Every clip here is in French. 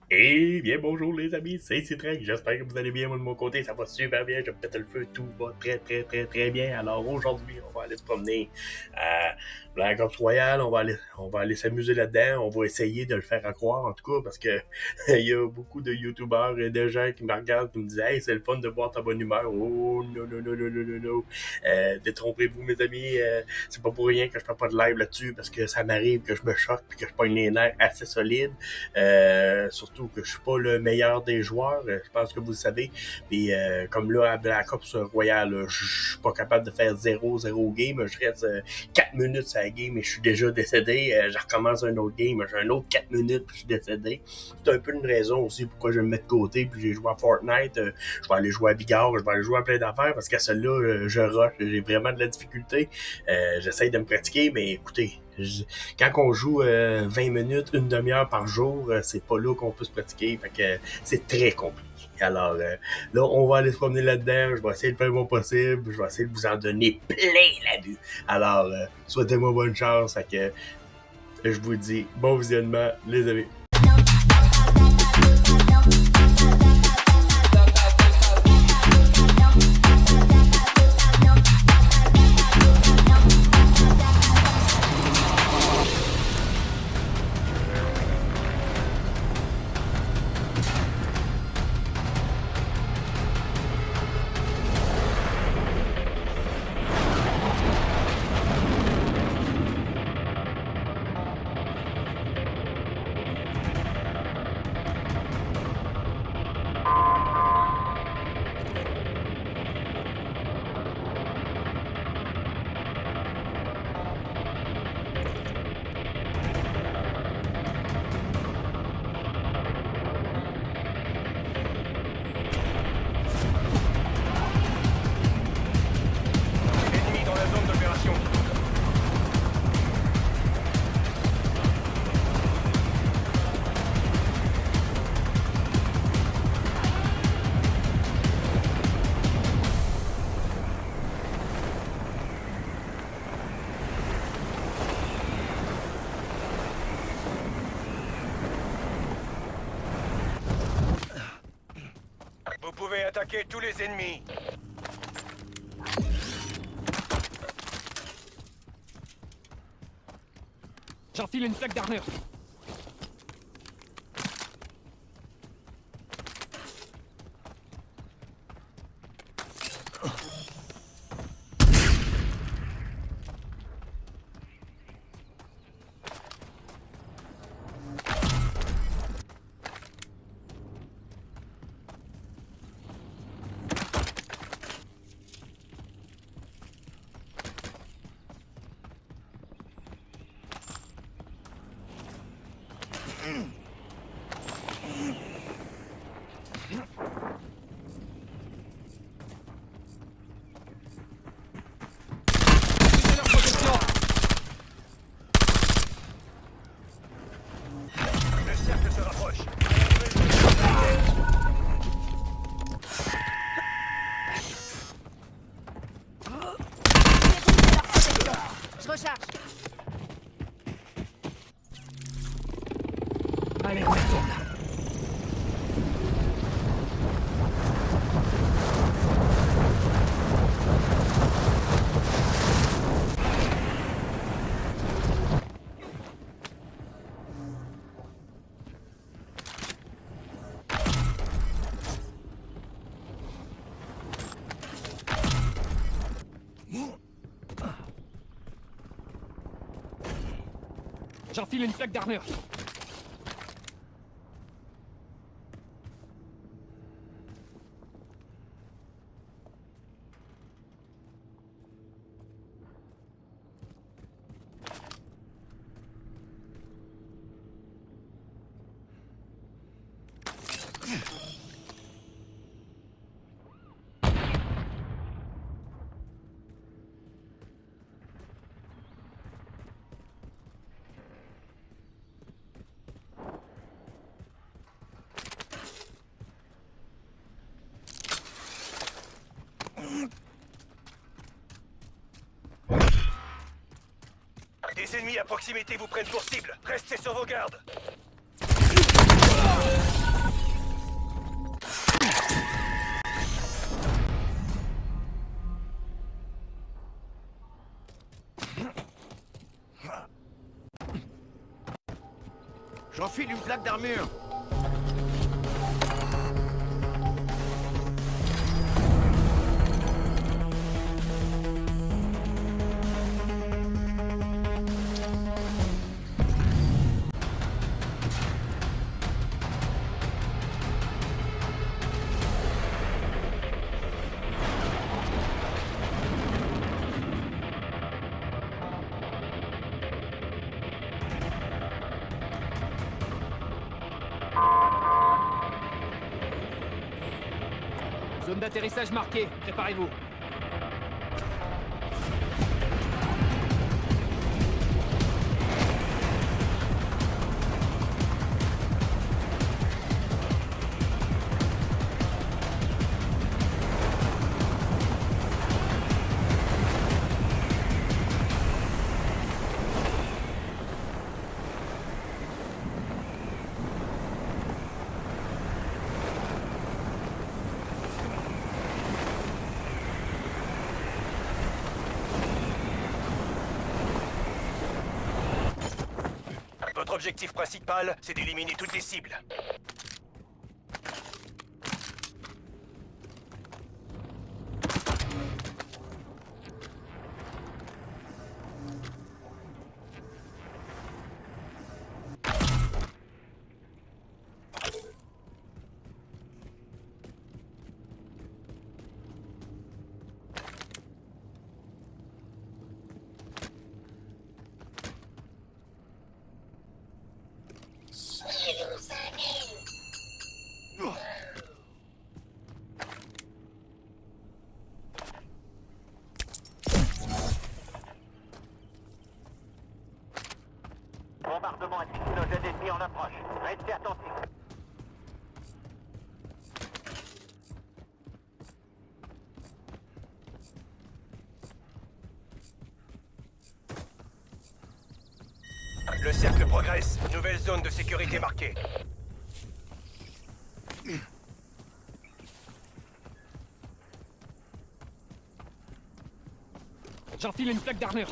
Eh bien, bonjour les amis, c'est Citrek. J'espère que vous allez bien. Moi, de mon côté, ça va super bien. Je pète le feu, tout va très, très, très, très bien. Alors aujourd'hui, on va aller se promener à Black Ops Royale. On va aller s'amuser là-dedans. On va essayer de le faire à croire, en tout cas, parce que il y a beaucoup de YouTubeurs et de gens qui me regardent qui me disent Hey, c'est le fun de voir ta bonne humeur. Oh, non, non, non, non, non, non, non. Détrompez-vous, mes amis. C'est pas pour rien que je fais pas de live là-dessus, parce que ça m'arrive que je me choque et que je pogne les nerfs assez solides. Surtout que je suis pas le meilleur des joueurs, je pense que vous le savez. Puis comme là, à Black Ops Royale, je suis pas capable de faire 0-0 game. Je reste 4 minutes sur la game et je suis déjà décédé. Je recommence un autre game, j'ai un autre 4 minutes puis je suis décédé. C'est un peu une raison aussi pourquoi je me mets de côté puis j'ai joué à Fortnite. Je vais aller jouer à Bigard, je vais aller jouer à plein d'affaires parce qu'à celle-là, je rush. J'ai vraiment de la difficulté. J'essaye de me pratiquer, mais écoutez, quand on joue 20 minutes, une demi-heure par jour, c'est pas là qu'on peut se pratiquer. Fait que c'est très compliqué. Alors là, on va aller se promener là-dedans. Je vais essayer de faire mon possible. Je vais essayer de vous en donner plein la vue. Alors, souhaitez-moi bonne chance. Fait que je vous dis bon visionnement, les amis. Ennemi dans la zone d'opération. Vous pouvez attaquer tous les ennemis. J'enfile une plaque d'armure. Utilisez leur protection. Le cercle se rapproche. Je recharge. Allez, on retourne. J'enfile une plaque d'armure. Des ennemis à proximité vous prennent pour cible. Restez sur vos gardes. J'enfile une plaque d'armure. Zone d'atterrissage marquée. Préparez-vous. Votre objectif principal, c'est d'éliminer toutes les cibles. Bombardement ainsi nos jets ennemis en approche. Restez attentifs. Le cercle progresse. Nouvelle zone de sécurité marquée. J'enfile une plaque d'armure.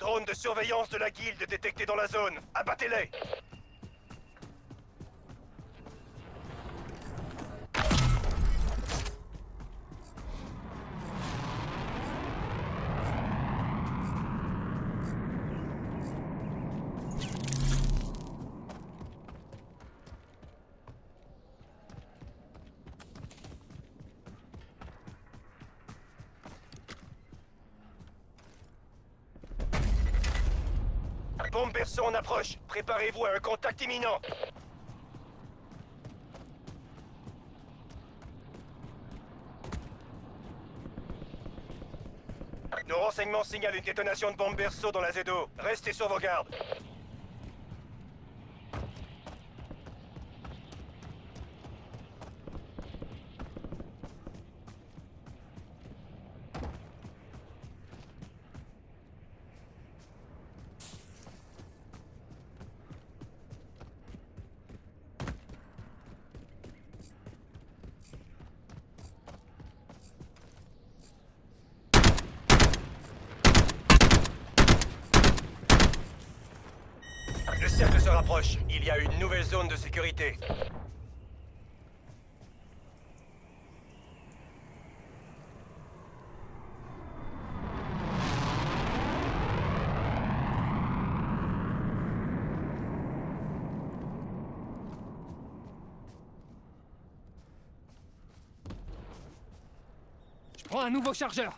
Drone de surveillance de la guilde détecté dans la zone. Abattez-les! Bombe berceau en approche. Préparez-vous à un contact imminent. Nos renseignements signalent une détonation de bombe berceau dans la Z2. Restez sur vos gardes. Le cercle se rapproche. Il y a une nouvelle zone de sécurité. Je prends un nouveau chargeur.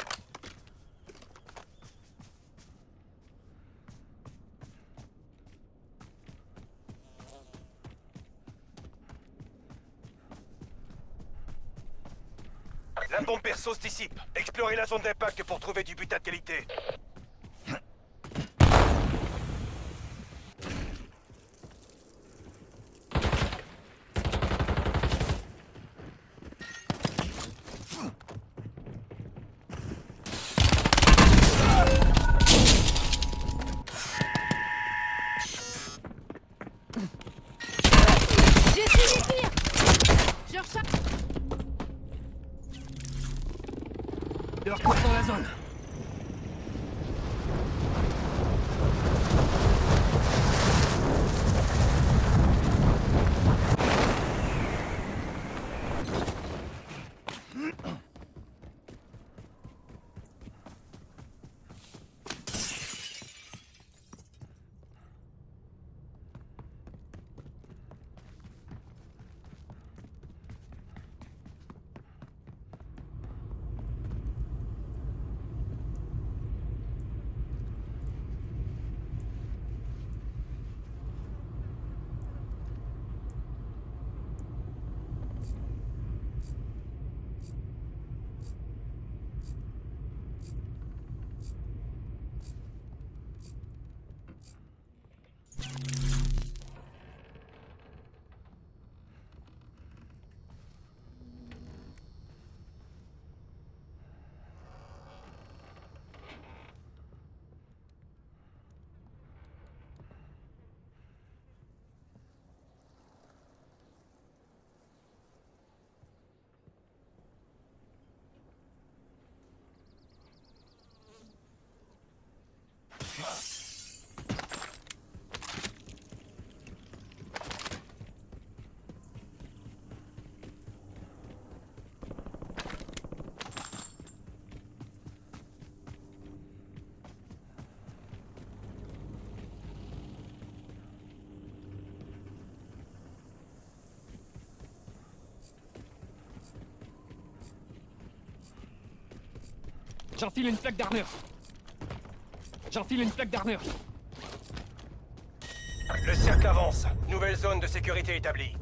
La bombe perso se dissipe. Explorez la zone d'impact pour trouver du butin de qualité. J'ai essayé de tirer. Je recharge. De retour dans la zone. J'enfile une plaque d'armure. J'enfile une plaque d'armure. Le cercle avance. Nouvelle zone de sécurité établie.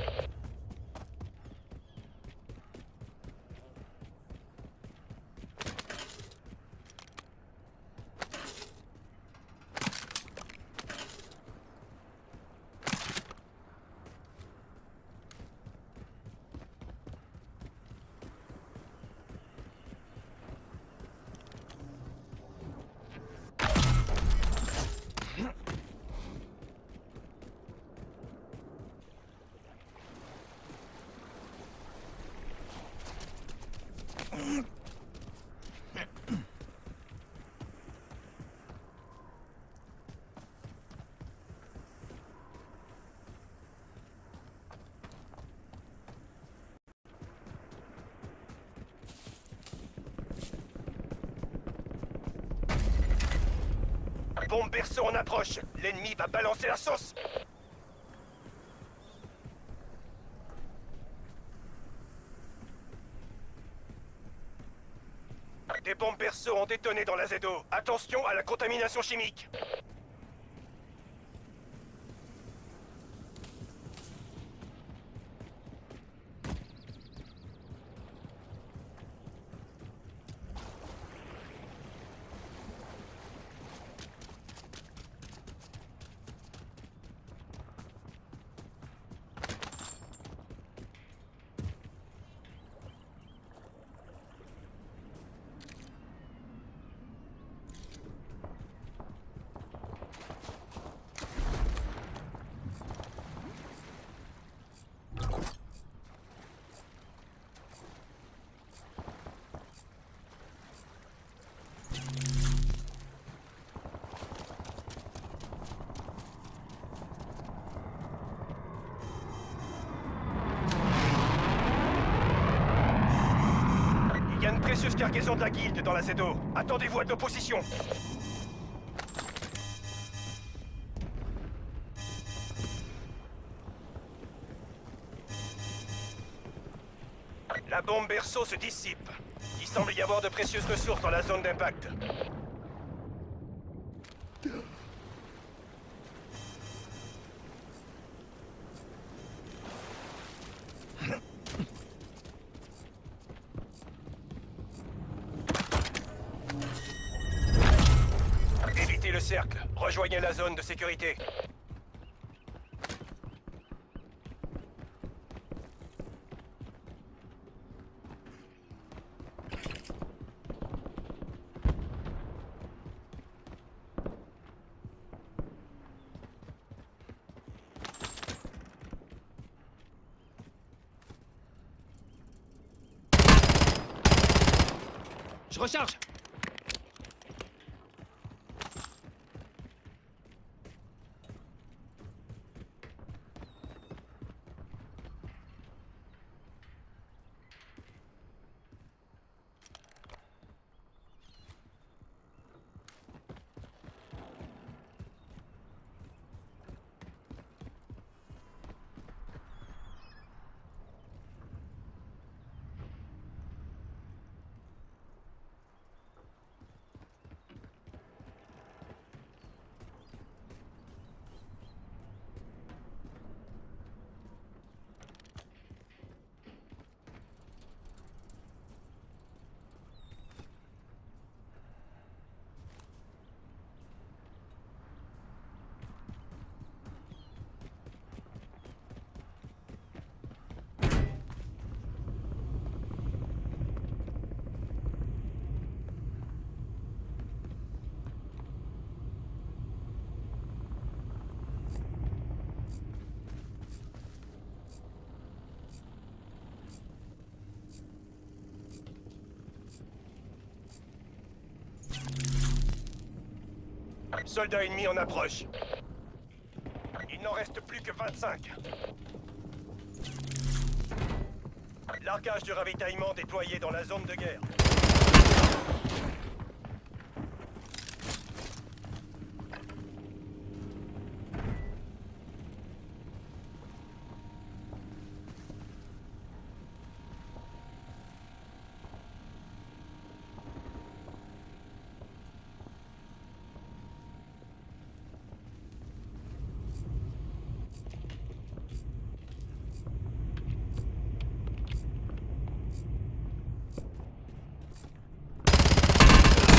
bombe berceau en approche. L'ennemi va balancer la sauce. Des bombes berceau ont détonné dans la ZO. Attention à la contamination chimique. Il y a une précieuse cargaison de la guilde dans la ZO. Attendez-vous à de l'opposition. La bombe berceau se dissipe. Il semble y avoir de précieuses ressources dans la zone d'impact. Évitez le cercle. Rejoignez la zone de sécurité. Je recharge. Soldats ennemis en approche. Il n'en reste plus que 25. Largage de ravitaillement déployé dans la zone de guerre.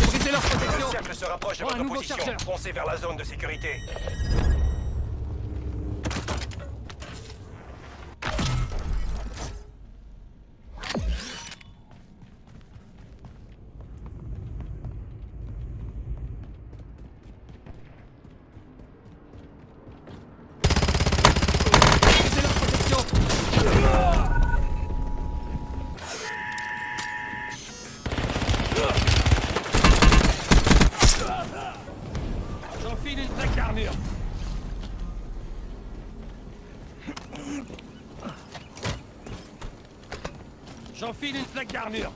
Brisez leur Le protection. cercle se rapproche de Oh, un votre nouveau position. chargeur. Foncez vers la zone de sécurité. Brisez leur protection. J'enfile une plaque d'armure. J'enfile une plaque d'armure.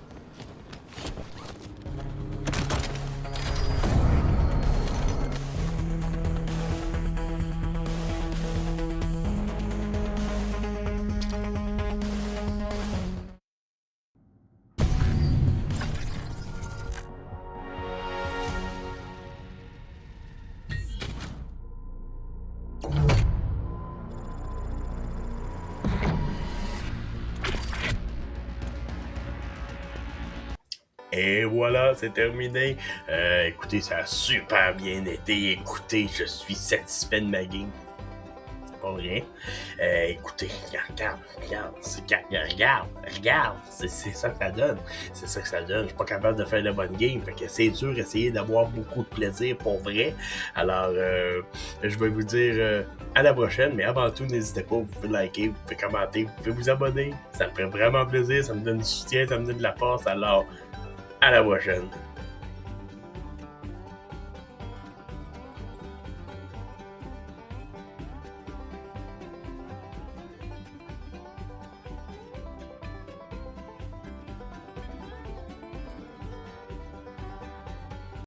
Et voilà, c'est terminé. Écoutez, ça a super bien été. Écoutez, je suis satisfait de ma game. C'est pas rien. Écoutez, regarde. C'est ça que ça donne. C'est ça que ça donne. Je suis pas capable de faire de bonne game. Fait que c'est dur d'essayer d'avoir beaucoup de plaisir pour vrai. Alors, je vais vous dire à la prochaine. Mais avant tout, n'hésitez pas. Vous pouvez liker, vous pouvez commenter, vous pouvez vous abonner. Ça me ferait vraiment plaisir. Ça me donne du soutien, ça me donne de la force. Alors, à la prochaine.